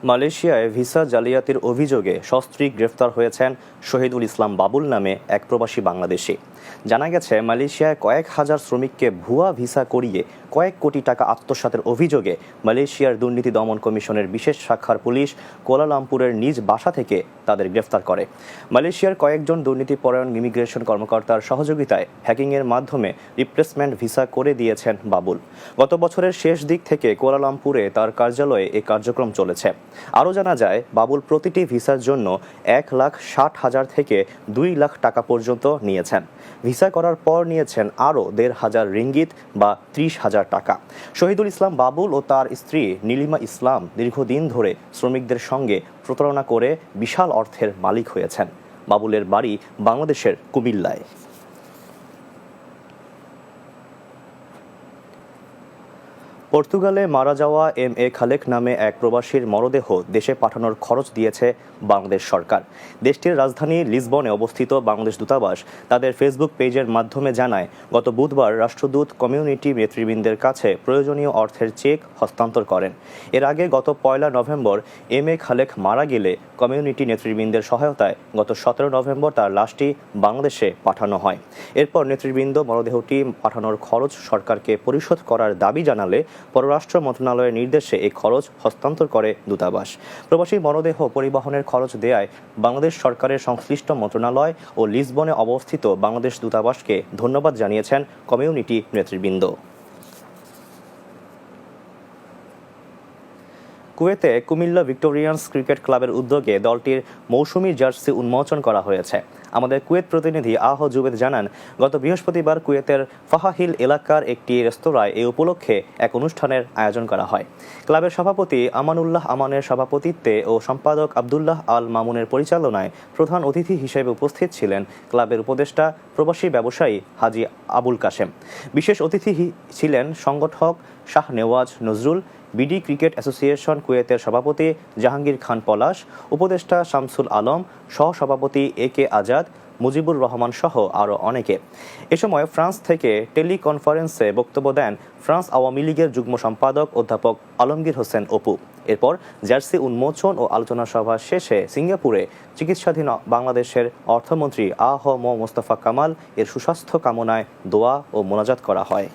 মালয়েশিয়ায় ভিসা জালিয়াতির অভিযোগে সস্ত্রীক গ্রেফতার হয়েছেন শহীদুল ইসলাম বাবুল নামে এক প্রবাসী বাংলাদেশি। জানা গেছে, মালয়েশিয়ায় কয়েক হাজার শ্রমিককে ভুয়া ভিসা করিয়ে কয়েক কোটি টাকা আত্মসাতের অভিযোগে মালয়েশিয়ার দুর্নীতি দমন কমিশনের বিশেষ শাখার পুলিশ কুয়ালালামপুরের নিজ বাসা থেকে তাদের গ্রেফতার করে। মালয়েশিয়ার কয়েকজন দুর্নীতিপরায়ণ ইমিগ্রেশন কর্মকর্তার সহযোগিতায় হ্যাকিংয়ের মাধ্যমে রিপ্লেসমেন্ট ভিসা করে দিয়েছেন বাবুল। গত বছরের শেষ দিক থেকে কুয়ালালামপুরে তার কার্যালয়ে এই কার্যক্রম চলেছে। আরও জানা যায়, বাবুল প্রতিটি ভিসার জন্য 1,60,000 থেকে 2 লাখ টাকা পর্যন্ত নিয়েছেন। ভিসা করার পর নিয়েছেন আরও 1,500 রিঙ্গিত বা 30,000 টাকা। শহীদুল ইসলাম বাবুল ও তার স্ত্রী নীলিমা ইসলাম দীর্ঘদিন ধরে শ্রমিকদের সঙ্গে প্রতারণা করে বিশাল অর্থের মালিক হয়েছেন। বাবুলের বাড়ি বাংলাদেশের কুমিল্লায়। পর্তুগালে মারা যাওয়া এম.এ. খালেক নামে এক প্রবাসীর মরদেহ দেশে পাঠানোর খরচ দিয়েছে বাংলাদেশ সরকার। দেশটির রাজধানী লিসবনে অবস্থিত বাংলাদেশ দূতাবাস তাদের ফেসবুক পেজের মাধ্যমে জানায়, গত বুধবার রাষ্ট্রদূত কমিউনিটি নেতৃবৃন্দের কাছে প্রয়োজনীয় অর্থের চেক হস্তান্তর করেন। এর আগে গত 1 নভেম্বর এম.এ. খালেক মারা গেলে কমিউনিটি নেতৃবৃন্দের সহায়তায় গত 17 নভেম্বর তার লাশটি বাংলাদেশে পাঠানো হয়। এরপর নেতৃবৃন্দ মরদেহটি পাঠানোর খরচ সরকারকে পরিশোধ করার দাবি জানালে পররাষ্ট্র মন্ত্রণালয়ের নির্দেশে এই খরচ হস্তান্তর করে দূতাবাস। প্রবাসী মরদেহ পরিবহনের খরচ দেয়ায় বাংলাদেশ সরকারের সংশ্লিষ্ট মন্ত্রণালয় ও লিসবনে অবস্থিত বাংলাদেশ দূতাবাসকে ধন্যবাদ জানিয়েছেন কমিউনিটি নেতৃবৃন্দ। কুয়েতে কুমিল্লা ভিক্টোরিয়ান্স ক্রিকেট ক্লাবের উদ্যোগে দলটির মৌসুমী জার্সি উন্মোচন করা হয়েছে। আমাদের কুয়েত প্রতিনিধি আহ জুবেদ জানান, গত বৃহস্পতিবার কুয়েতের ফাহাহিল এলাকার একটি রেস্তোরাঁয় এই উপলক্ষে এক অনুষ্ঠানের আয়োজন করা হয়। ক্লাবের সভাপতি আমানুল্লাহ আমানের সভাপতিত্বে ও সম্পাদক আবদুল্লাহ আল মামুনের পরিচালনায় প্রধান অতিথি হিসেবে উপস্থিত ছিলেন ক্লাবের উপদেষ্টা প্রবাসী ব্যবসায়ী হাজি আবুল কাশেম। বিশেষ অতিথি ছিলেন সংগঠক Shah Nawaz Nazrul, BD cricket association কুয়েতের সভাপতি জাহাঙ্গীর খান পলাশ, উপদেষ্টা শামসুল আলম, সহসভাপতি এ.কে. আজাদ, মুজিবুর রহমান সহ আরও অনেকে। এ সময় ফ্রান্স থেকে টেলিকনফারেন্সে বক্তব্য দেন ফ্রান্স আওয়ামী লীগের যুগ্ম সম্পাদক অধ্যাপক আলমগীর হোসেন অপু। এরপর জার্সি উন্মোচন ও আলোচনা সভা শেষে সিঙ্গাপুরে চিকিৎসাধীন বাংলাদেশের অর্থমন্ত্রী আ.হ.ম মোস্তফা কামাল এর সুস্বাস্থ্য কামনায় দোয়া ও মোনাজাত করা হয়।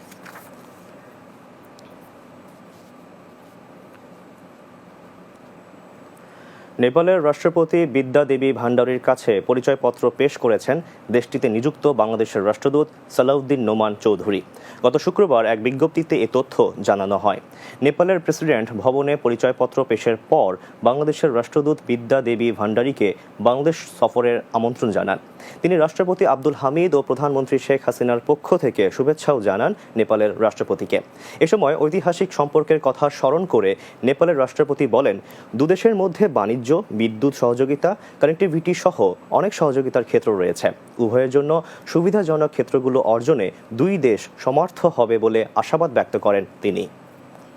নেপালের রাষ্ট্রপতি বিদ্যা দেবী ভান্ডারীর কাছে পরিচয়পত্র পেশ করেছেন দেশটিতে নিযুক্ত বাংলাদেশের রাষ্ট্রদূত সালাউদ্দিন নোমান চৌধুরী। গত শুক্রবার এক বিজ্ঞপ্তিতে এ তথ্য জানানো হয়। নেপালের প্রেসিডেন্ট ভবনে পরিচয়পত্র পেশের পর বাংলাদেশের রাষ্ট্রদূত বিদ্যা দেবী ভান্ডারীকে বাংলাদেশ সফরের আমন্ত্রণ জানান। তিনি রাষ্ট্রপতি আব্দুল হামিদ ও প্রধানমন্ত্রী শেখ হাসিনার পক্ষ থেকে শুভেচ্ছাও জানান নেপালের রাষ্ট্রপতিকে। এ সময় ঐতিহাসিক সম্পর্কের কথা স্মরণ করে নেপালের রাষ্ট্রপতি বলেন, দুদেশের মধ্যে বাণিজ্য, বিদ্যুৎ সহযোগিতা, কানেক্টিভিটি সহ অনেক সহযোগিতার ক্ষেত্র রয়েছে। উভয়ের জন্য সুবিধাজনক ক্ষেত্রগুলো অর্জনে দুই দেশ সমর্থ হবে বলে আশাবাদ ব্যক্ত করেন তিনি।